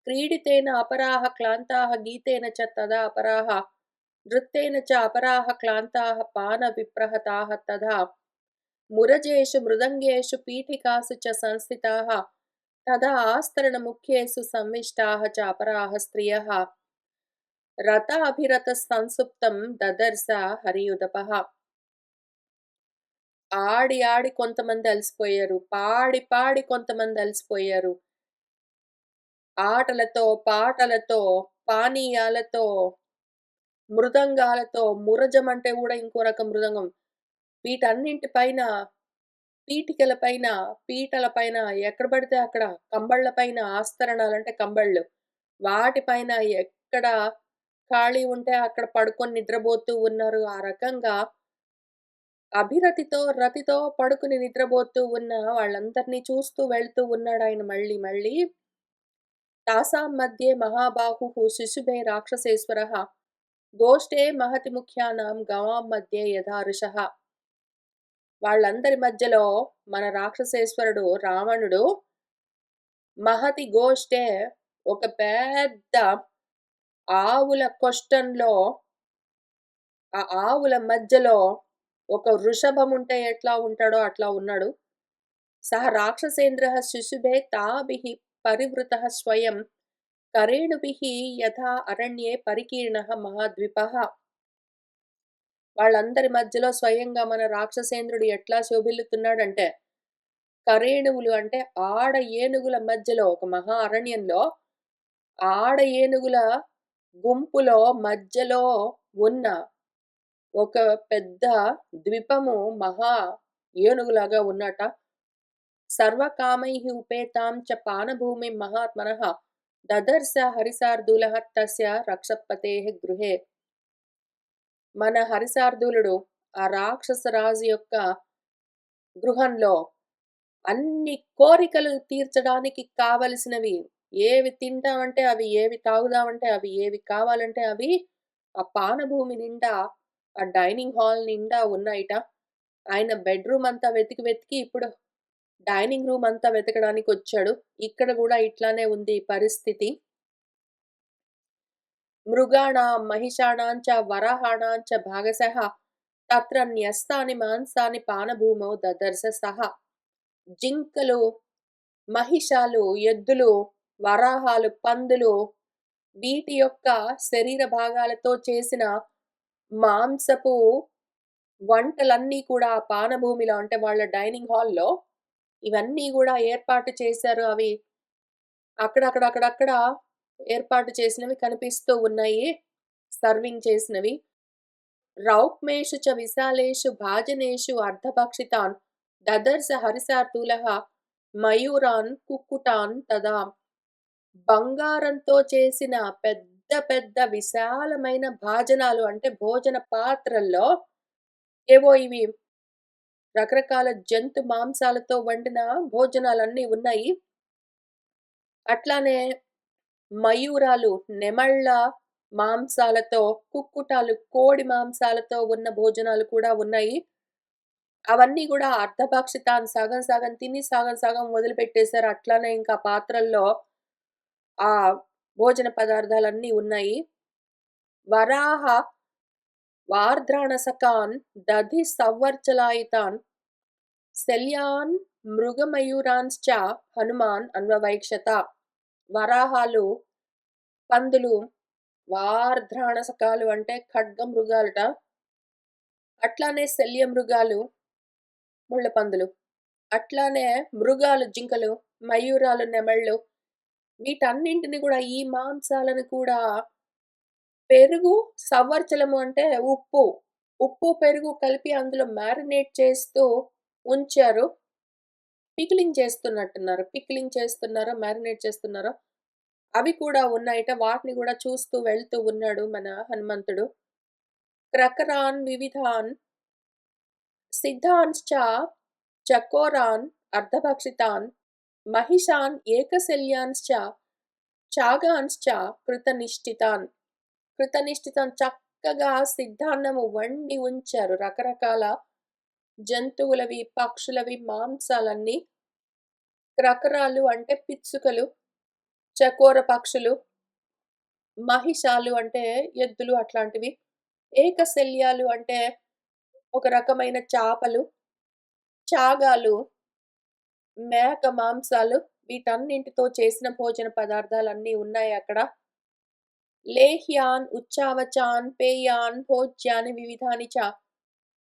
క్రీడితేన అపరాః క్లాంతాః గీతేన చ తదా అపరాః నృత్తేన చ అపరాః క్లాంతాః పానవిప్రహతాః తదా మురజేషు మృదంగేషు పీఠికాసు చ సంస్థితాః తదా ఆస్తరణముఖ్యేషు సంవిష్టాः చ అపరాः స్త్రియः రతాభిరతస్సంసుప్తం దదర్శ హరియుదపః. ఆడి ఆడి కొంతమంది అలసిపోయారు. పాడి పాడి కొంతమంది అలసిపోయారు. ఆటలతో, పాటలతో, పానీయాలతో, మృదంగాలతో, మురజం అంటే గూడా ఇంకో రకం మృదంగం. వీటన్నింటి పైన, పీఠికల పైన, పీటల పైన ఎక్కడ పడితే అక్కడ కంబళ్ళ పైన ఆస్తరణాలంటే కంబళ్ళు. వాటిపైన ఎక్కడ ఖాళీ ఉంటే అక్కడ పడుకొని నిద్రబోతూ ఉన్నారు. ఆ రకంగా అభిరతితో, రతితో పడుకుని నిద్రబోతూ ఉన్న వాళ్ళందరిని చూస్తూ వెళ్తూ ఉన్నాడాయన మళ్ళీ మళ్ళీ. तासां मध्ये महाबाहुः शिशुभे राक्षसेश्वरः గోష్ఠే మహతి ముఖ్యానాం గవాం మధ్యే యథారుషః. వాళ్ళందరి మధ్యలో మన రాక్షసేశ్వరుడు రావణుడు మహతి గోష్ఠే ఒక పెద్ద ఆవుల కొష్టంలో, ఆ ఆవుల మధ్యలో ఒక వృషభం ఉంటే ఎట్లా ఉంటాడో అట్లా ఉన్నాడు. సహ రాక్షసేంద్రః శిశుభే తాభిః పరివృతః స్వయం కరేణుభిః యథా అరణ్యే పరికీర్ణః మహాద్విపః. వాళ్ళందరి మధ్యలో స్వయంగా మన రాక్షసేంద్రుడు ఎట్లా శోభిల్లుతున్నాడంటే, కరేణువులు అంటే ఆడ ఏనుగుల మధ్యలో ఒక మహా అరణ్యంలో ఆడ ఏనుగుల గుంపులో మధ్యలో ఉన్న ఒక పెద్ద ద్వీపము మహా ఏనుగులాగా ఉన్నట. సర్వకామైః ఉపేతాం చ పానభూమిం మహాత్మనః దదర్శ హరిశార్దూలః తస్య రక్షపతేః గృహే. మన హరిశార్దూలుడు ఆ రాక్షస రాజు యొక్క గృహంలో అన్ని కోరికలు తీర్చడానికి కావలసినవి ఏవి తింటామంటే అవి, ఏవి తాగుదామంటే అవి, ఏవి కావాలంటే అవి ఆ పానభూమి నిండా, ఆ డైనింగ్ హాల్ నిండా ఉన్నాయిట. ఆయన బెడ్‌రూమ్ అంతా వెతికి వెతికి ఇప్పుడు డైనింగ్ రూమ్ అంతా వెతకడానికొచ్చాడు. ఇక్కడ గూడా ఇట్లానే ఉంది పరిస్థితి. మృగాణాం, మహిషాణాం చ వరాహాణాం చ భాగశః తత్ర న్యస్తాని మాంసాని పానభూమౌ దదర్శ సః. జింకలు, మహిషాలు, ఎద్దులు, వరాహాలు, పందులు వీటి యొక్క శరీర భాగాలతో చేసిన మాంసపు వంటలన్నీ కూడా ఆ పానభూమిలో అంటే వాళ్ళ డైనింగ్ హాల్‌లో ఇవన్నీ గూడా ఏర్పాటు చేశారు. అవి అక్కడక్కడ ఏర్పాటు చేసినవి కనిపిస్తూ ఉన్నాయి. సర్వింగ్ చేసినవి. రౌక్మేషు చ విశాలేషు భాజనేషు అర్ధభక్షితాన్ దదర్శ హరిశార్దూలః మయూరాన్ కుక్కుటాన్ తదా. బంగారంతో చేసిన పెద్ద పెద్ద విశాలమైన భాజనాలు అంటే భోజన పాత్రల్లో ఏవో ఇవి రకరకాల జంతు మాంసాలతో వండిన భోజనాలన్నీ ఉన్నాయి. అట్లానే మయూరాలు, నెమళ్ళ మాంసాలతో, కుక్కుటాలు, కోడి మాంసాలతో ఉన్న భోజనాలు కూడా ఉన్నాయి. అవన్నీ గూడా అర్ధభక్షితాన్ సగం సగం తిని సగం సగం వదిలిపెట్టేసారు. అట్లానే ఇంకా పాత్రల్లో ఆ భోజన పదార్థాలన్నీ ఉన్నాయి. వరాహ వార్ద్రాణసకాన్ దధి సవ్వర్చలాయితాన్ శల్యాన్ మృగమయూరాన్శ్చ హనుమాన్ అన్వవైక్షత. వరాహాలు, పందులు, వార్ధ్రాణసకాలు అంటే ఖడ్గ మృగాలట. అట్లానే శల్య మృగాలు, ముళ్ళపందులు. అట్లానే మృగాలు, జింకలు, మయూరాలు, నెమళ్ళు వీటన్నింటిని గూడా ఈ మాంసాలను కూడా పెరుగు, సవ్వర్చలము అంటే ఉప్పు. ఉప్పు, పెరుగు కలిపి అందులో మ్యారినేట్ చేస్తూ ఉంచారు. పికిలింగ్ చేస్తున్నారో, మ్యారినేట్ చేస్తున్నారో అవి కూడా ఉన్నాయట. వాటిని గూడా చూస్తూ వెళ్తూ ఉన్నాడు మన హనుమంతుడు. క్రకరాన్ వివిధాన్ సిద్ధాంశ్చ చకోరాన్ అర్ధభక్షితాన్ మహిషాన్ ఏకశల్యాన్శ్చ చాగాన్శ్చ కృతనిష్ఠితాన్. కృతనిష్ఠితం చక్కగా సిద్ధాన్నము వండి ఉంచారు. రకరకాల జంతువులవి, పక్షులవి మాంసాలన్నీ. క్రకరాలు అంటే పిచ్చుకలు, చకోర పక్షులు, మహిషాలు అంటే ఎద్దులు అట్లాంటివి. ఏకశల్యాలు అంటే ఒక రకమైన చాపలు, చాగాలు మేక మాంసాలు, వీటన్నింటితో చేసిన భోజన పదార్థాలన్నీ ఉన్నాయి అక్కడ. లేహ్యాన్, ఉచ్చావచాన్, పేయాన్, భోజ్యాని వివిధాని చ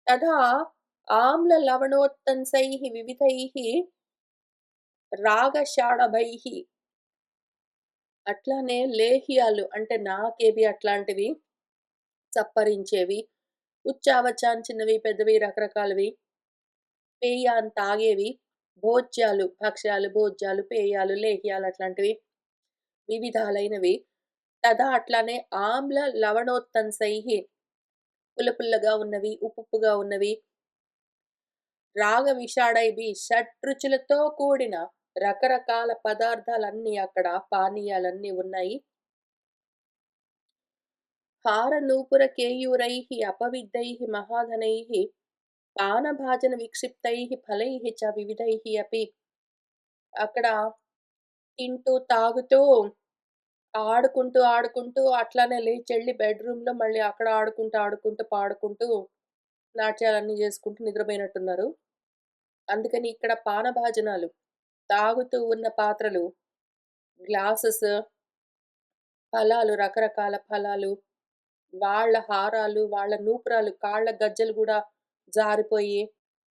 తథా ఆమ్లలవణోత్తంసైః వివిధైః రాగషాఢభైః. అట్లానే లేహ్యాలు అంటే నాకేవి అట్లాంటివి చప్పరించేవి. ఉచ్చావచాన్ చిన్నవి, పెద్దవి రకరకాలవి. పేయాన్ తాగేవి. భోజ్యాలు భక్ష్యాలు, భోజ్యాలు, పేయాలు, లేహ్యాలు అట్లాంటివి వివిధాలైనవి. తదా అట్లానే ఆమ్ల లవణోత్తంసైః పుల్లపుల్లగా ఉన్నవి, ఉప్పుగా ఉన్నవి. రాగ విషాడైభి షడ్రుచులతో కూడిన రకరకాల పదార్థాలన్నీ అక్కడ పానీయాలన్నీ ఉన్నాయి. హార నూపుర కేయూరైః అపవిద్దైః మహాధనైః పానభాజన విక్షిప్తైః ఫలైః చ వివిధైః అపి. అక్కడ తింటూ, తాగుతూ, ఆడుకుంటూ అట్లానే లేచెళ్ళి బెడ్‌రూమ్‌లో మళ్ళీ అక్కడ ఆడుకుంటూ, పాడుకుంటూ నాట్యాలన్నీ జేసుకుంటూ నిద్రపోయినట్టున్నారు. అందుకని ఇక్కడ పానభాజనాలు, తాగుతూ ఉన్న పాత్రలు, గ్లాసెస్, ఫలాలు, రకరకాల ఫలాలు, వాళ్ళ హారాలు, వాళ్ళ నూపురాలు, కాళ్ళ గజ్జెలు గూడా జారిపోయి,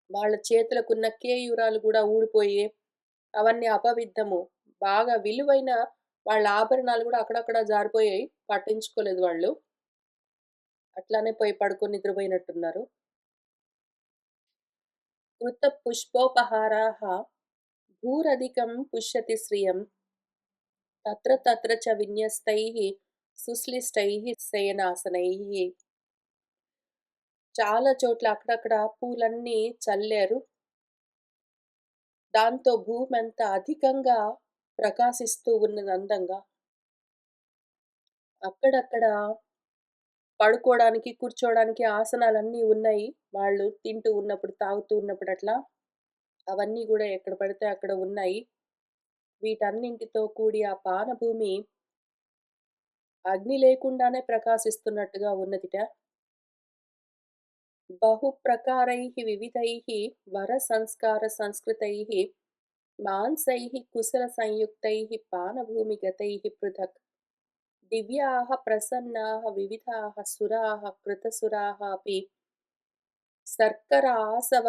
వాళ్ళ చేతులకున్న కేయూరాలు గూడా ఊడిపోయి, అవన్నీ అపవిద్ధము. బాగా విలువైన వాళ్ళ ఆభరణాలు గూడా అక్కడక్కడ జారిపోయాయి. పట్టించుకోలేదు వాళ్ళు. అట్లానే పోయి పడుకొని నిద్రపోయినట్టున్నారు. కృత పుష్పోపహారాః భూరధికం పుష్యతి శ్రియం తత్ర తత్ర చ విన్యస్తైః సుశ్లిష్టైః శయనాసనైః. చాలా చోట్ల అక్కడక్కడ పూలన్నీ చల్లారు. దాంతో భూమంతా అధికంగా ప్రకాశిస్తూ ఉన్నది అందంగా. అక్కడక్కడ పడుకోవడానికి, కూర్చోవడానికి ఆసనాలన్నీ ఉన్నాయి. వాళ్ళు తింటూ ఉన్నప్పుడు, తాగుతూ ఉన్నప్పుడు అట్లా. అవన్నీ గూడా ఎక్కడ పడితే అక్కడ ఉన్నాయి. వీటన్నింటితో కూడి ఆ పానభూమి అగ్ని లేకుండానే ప్రకాశిస్తున్నట్టుగా ఉన్నదిట. బహుప్రకారైః వివిధైః వరసంస్కార సంస్కృతైః మాంసైః కుశల సంయుక్తైః పానభూమిగతైః పృథక్. దివ్యాः ప్రసన్నాः వివిధాः సురాः కృతసురాः अपि శర్కరాసవ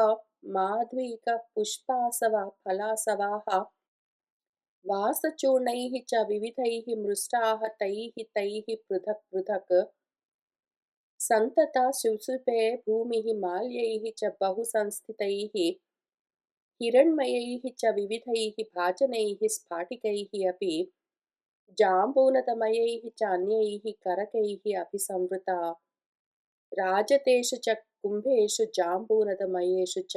మాధ్వీక పుష్పాసవ ఫలాసవాः వాసచూర్ణైః చ వివిధైః మృష్టాः తైః పృథక్ పృథక్. సంతతా శుశుభే భూమిః మాల్యైః చ బహు సంస్థితైః హిరణ్మయైః చ వివిధైః భాజనైః స్ఫాటికైః अपि జాంబూనతమయైః చ అన్యైః కరకైః अपि సంవృతా. రాజతేషు చ కుంభేషు జాంబూనతమయేషు చ.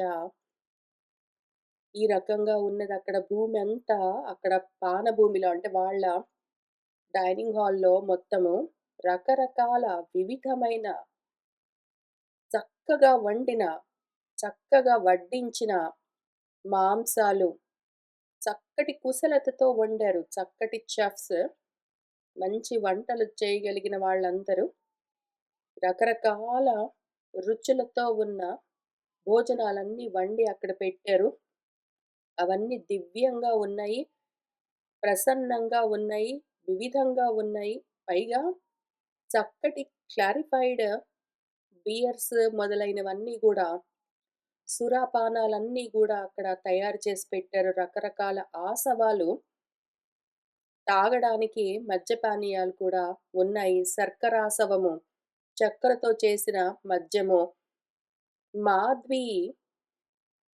ఈ రకంగా ఉన్నది అక్కడ భూమి అంతా. అక్కడ పానభూమిలో అంటే వాళ్ళ డైనింగ్ హాల్‌లో మొత్తము రకరకాల వివిధమైన చక్కగా వండిన, చక్కగా వడ్డించిన మాంసాలు, చక్కటి కుశలతతో వండారు. చక్కటి చెఫ్స్, మంచి వంటలు చేయగలిగిన వాళ్ళందరూ రకరకాల రుచులతో ఉన్న భోజనాలన్నీ వండి అక్కడ పెట్టారు. అవన్నీ దివ్యంగా ఉన్నాయి. ప్రసన్నంగా ఉన్నాయి. వివిధంగా ఉన్నాయి. పైగా చక్కటి క్లారిఫైడ్ బియర్స్ మొదలైనవన్నీ గూడా, సురాపానాలన్నీ గూడా అక్కడ తయారు చేసి పెట్టారు. రకరకాల ఆసవాలు, తాగడానికి మద్యపానీయాలు కూడా ఉన్నాయి. శర్కరాసవము, చక్కెరతో చేసిన మద్యము, మాధ్వి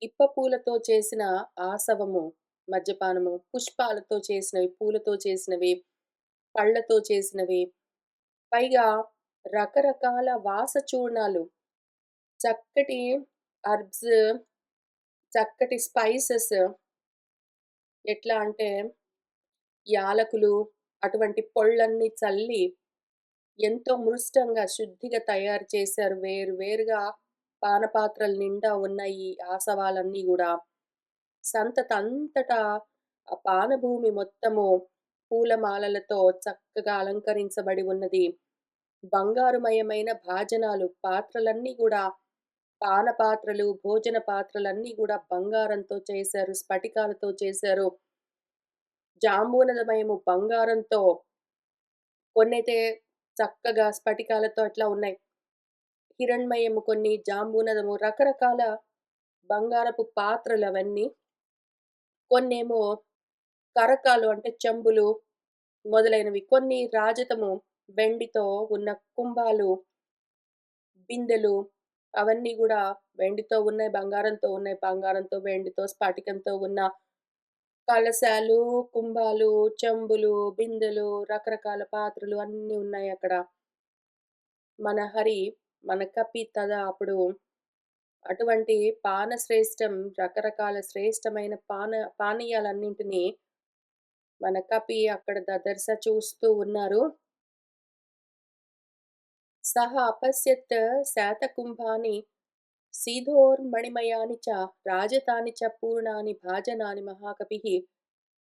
ఇప్పపూలతో చేసిన ఆసవము, మద్యపానము, పుష్పాలతో చేసినవి, పూలతో చేసినవి, పళ్ళతో చేసినవి, పైగా రకరకాల వాసచూర్ణాలు, చక్కటి హెర్బ్స్, చక్కటి స్పైసెస్ ఎట్లా అంటే యాలకులు అటువంటి పొళ్ళన్నీ చల్లి ఎంతో మురుష్టంగా, శుద్ధిగా తయారు చేశారు. వేరు వేరుగా పానపాత్రల నిండా ఉన్న ఈ ఆసవాలన్నీ గూడా సంతతంతటా ఆ పానభూమి మొత్తము పూలమాలలతో చక్కగా అలంకరించబడి ఉన్నది. బంగారుమయమైన భాజనాలు, పాత్రలన్నీ గూడా పానపాత్రలు, భోజన పాత్రలన్నీ గూడా బంగారంతో చేశారు. స్ఫటికాలతో చేశారు. జాంబూనదమయము బంగారంతో కొన్నైతే చక్కగా స్ఫటికాలతో అట్లా ఉన్నాయి. హిరణ్మయము కొన్ని, జాంబూనదము రకరకాల బంగారపు పాత్రలవన్నీ. కొన్నేమో కరకాలు అంటే చెంబులు మొదలైనవి. కొన్ని రాజతము వెండితో ఉన్న కుంభాలు, బిందెలు అవన్నీ గూడా వెండితో ఉన్నాయి, బంగారంతో ఉన్నాయి. బంగారంతో, వెండితో, స్ఫటికంతో ఉన్న కలశాలు, కుంభాలు, చెంబులు, బిందెలు, రకరకాల పాత్రలు అన్నీ ఉన్నాయక్కడ. మన హరి, మన కపి తదా అప్పుడు అటువంటి పానశ్రేష్టం రకరకాల శ్రేష్టమైన పానీయాలన్నింటినీ మన కపి అక్కడ దదర్శ చూస్తూ ఉన్నారు. సహ అపశ్యత్ శాతకుంభాని సీదోర్మణిమయాని చ రాజతాని చ పూర్ణాని భాజనాని మహాకపిః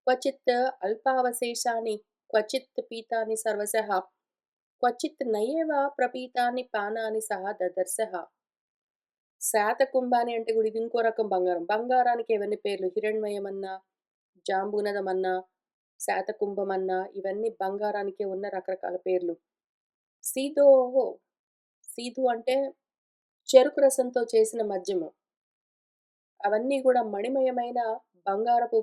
క్వచిత్ అల్పావశేషాని క్వచిత్ పీతాని సర్వశః క్వచిత్ నయేవ ప్రపీతాని పానాని సహ దదర్శః. శాతకుంభాని అంటే కూడా ఇది ఇంకో రకం బంగారం. బంగారానికి ఎవన్ని పేర్లు హిరణ్మయమన్నా, జాంబూనదమన్నా, శాతకుంభమన్నా ఇవన్నీ బంగారానికే ఉన్న రకరకాల పేర్లు. సీదోహో సీదు అంటే చెరుకు రసంతో చేసిన మద్యము. అవన్నీ గూడా మణిమయమైన బంగారపు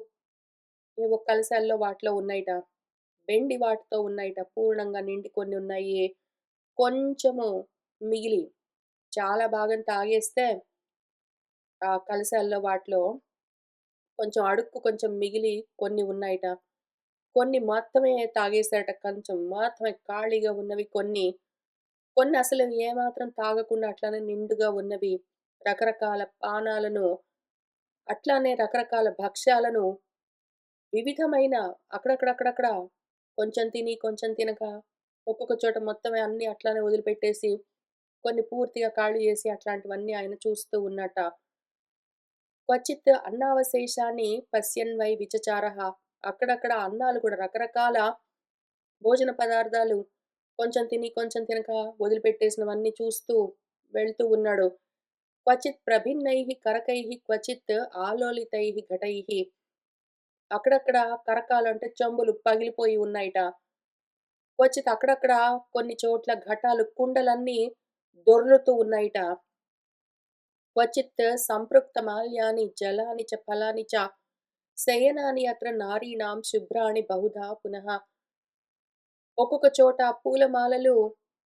ఏవో కలశాల్లో వాటిలో ఉన్నాయిట. వెండి వాటితో ఉన్నాయిట. పూర్ణంగా నిండి కొన్ని ఉన్నాయి. కొంచెము మిగిలి చాలా భాగం తాగేస్తే ఆ కలశాల్లో వాటిలో కొంచెం అడుక్కు కొంచెం మిగిలి కొన్ని ఉన్నాయిట. కొన్ని మొత్తమే తాగేసారట. కొంచెం మాత్రమే ఖాళీగా ఉన్నవి కొన్ని. కొన్ని అసలు ఏమాత్రం తాగకుండా అట్లనే నిండుగా ఉన్నవి. రకరకాల పానాలను, అట్లానే రకరకాల భక్ష్యాలను వివిధమైన అక్కడక్కడక్కడక్కడ కొంచెం తిని, కొంచెం తినక, ఒక్కొక్క చోట మొత్తమే అన్నీ అట్లానే వదిలిపెట్టేసి, కొన్ని పూర్తిగా ఖాళీ చేసి అట్లాంటివన్నీ ఆయన చూస్తూ ఉన్నట్ట. క్వచిత్ అన్నావశేషాన్ని పశ్యన్ వై విచచారః. అక్కడక్కడ అన్నాలు కూడా రకరకాల భోజన పదార్థాలు కొంచెం తిని, కొంచెం తినక వదిలిపెట్టేసినవన్నీ చూస్తూ వెళ్తూ ఉన్నాడు. క్వచిత్ ప్రభిన్నైః కరకైః క్వచిత్ ఆలోలితైః ఘటైః. అక్కడక్కడ కరకాలు అంటే చెంబులు పగిలిపోయి ఉన్నాయిట. క్వచిత్ అక్కడక్కడ కొన్ని చోట్ల ఘటాలు, కుండలన్నీ దొర్లుతూ ఉన్నాయిట. క్వచిత్ సంపృక్తమాల్యాని జలాని చ ఫలాని చ శయనాని అత్ర నారీణాం శుభ్రాణి బహుధా పునః. ఒక్కొక్క చోట పూలమాలలు,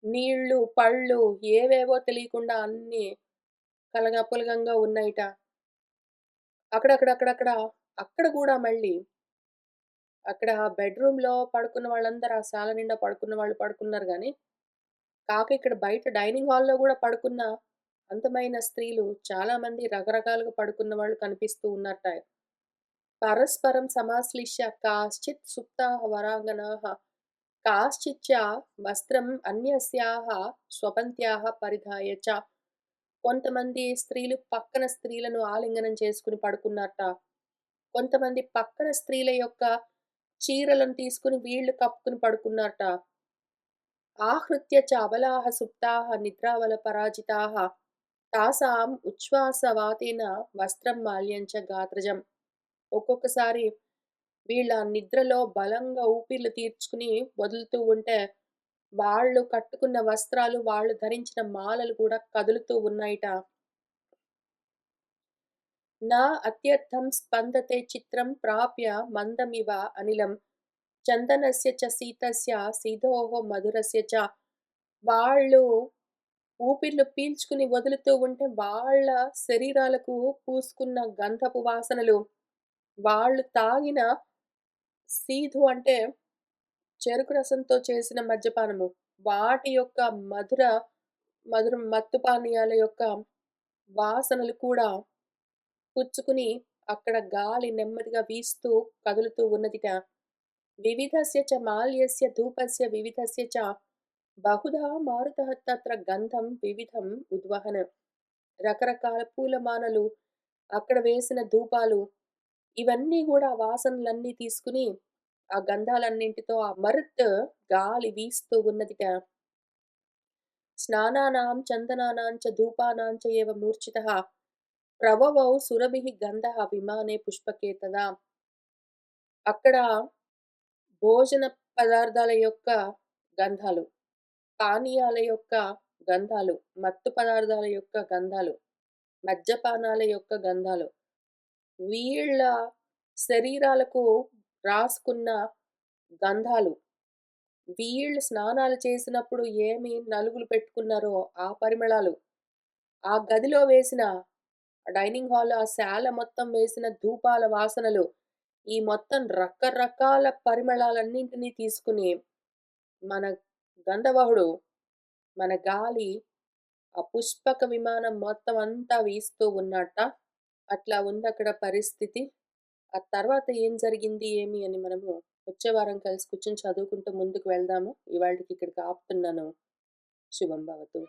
నీళ్ళు, పళ్ళు ఏవేవో తెలియకుండా అన్నీ కలగాపులగంగా ఉన్నాయిట. అక్కడక్కడక్కడక్కడ అక్కడ గూడా మళ్ళీ అక్కడ బెడ్‌రూమ్‌లో పడుకున్న వాళ్ళందరూ ఆ సాల నిండా పడుకున్న వాళ్ళు పడుకున్నారు గానీ, ఇక్కడ బయట డైనింగ్ హాల్‌లో గూడా పడుకున్న అందమైన స్త్రీలు చాలామంది రకరకాలుగా పడుకున్న వాళ్ళు కనిపిస్తూ ఉన్నారట. పరస్పరం సమాశ్లిష్య కాశ్చిత్ సుప్తాః వరాంగనాః కాశ్చిచ్చ వస్త్రం అన్యస్యాః స్వపంత్యాః పరిధాయ చ. కొంతమంది స్త్రీలు పక్కన స్త్రీలను ఆలింగనం చేసుకొని పడుకున్నారట. కొంతమంది పక్కన స్త్రీల యొక్క చీరలను తీసుకొని వీళ్ళు కప్పుకొని పడుకున్నారట. ఆహృత్య చ అబలాః సుప్తాః నిద్రావల పరాజితాః తాసాం ఉచ్ఛ్వాసవాతేన వస్త్రం మాల్యం చ గాత్రజం. ఒక్కొక్కసారి వీళ్ళ నిద్రలో బలంగా ఊపిర్లు తీర్చుకుని వదులుతూ ఉంటే, వాళ్ళు కట్టుకున్న వస్త్రాలు, వాళ్ళు ధరించిన మాలలు కూడా కదులుతూ ఉన్నాయిట. నా అత్యర్థం స్పందతే చిత్రం ప్రాప్య మందమివ అనిలం చందనస్య చ శీతస్య సీదోహో మధురస్య చ. వాళ్ళు ఊపిర్లు పీల్చుకుని వదులుతూ ఉంటే వాళ్ళ శరీరాలకు పూసుకున్న గంధపు వాసనలు, వాళ్ళు తాగిన సీధు అంటే చెరుకు రసంతో చేసిన మద్యపానము. వాటి యొక్క మధుర మత్తు పానీయాల యొక్క వాసనలు కూడా పుచ్చుకుని అక్కడ గాలి నెమ్మదిగా వీస్తూ కదులుతూ ఉన్నదిట. వివిధస్య చ మాల్యస్య ధూపస్య వివిధస్య చ బహుధా మారుతః తత్ర గంధం వివిధం ఉద్వహన్. రకరకాల పూలమాలలు, అక్కడ వేసిన ధూపాలు, ఇవన్నీ గూడా వాసనలన్నీ తీసుకుని, ఆ గంధాలన్నింటితో ఆ మరుత్ గాలి వీస్తూ ఉన్నదిట. స్నానానాం చందనానాం చ ధూపానాం చ ఏవ మూర్ఛితః ప్రవవౌ సురభిః గంధః విమానే పుష్పకే తదా. అక్కడ భోజన పదార్థాల యొక్క గంధాలు, పానీయాల యొక్క గంధాలు, మత్తు పదార్థాల యొక్క గంధాలు, మద్యపానాల యొక్క గంధాలు, వీళ్ళ శరీరాలకు రాసుకున్న గంధాలు, వీళ్ళు స్నానాలు చేసినప్పుడు ఏమి నలుగులు పెట్టుకున్నారో ఆ పరిమళాలు, ఆ గదిలో వేసిన డైనింగ్ హాల్ ఆ శాల మొత్తం వేసిన ధూపాల వాసనలు, ఈ మొత్తం రకరకాల పరిమళాలన్నింటినీ తీసుకుని మన గంధవహుడు, మన గాలి ఆ పుష్పక విమానం మొత్తం అంతా వీస్తూ ఉన్నట్ట. అట్లా ఉందక్కడ పరిస్థితి. ఆ తర్వాత ఏం జరిగింది ఏమి అని మనము వచ్చే వారం కలిసి కూర్చొని చదువుకుంటూ ముందుకు వెళ్దాము. ఇవాల్టికి ఇక్కడికి ఆపుతున్నాను. శుభం భవతు.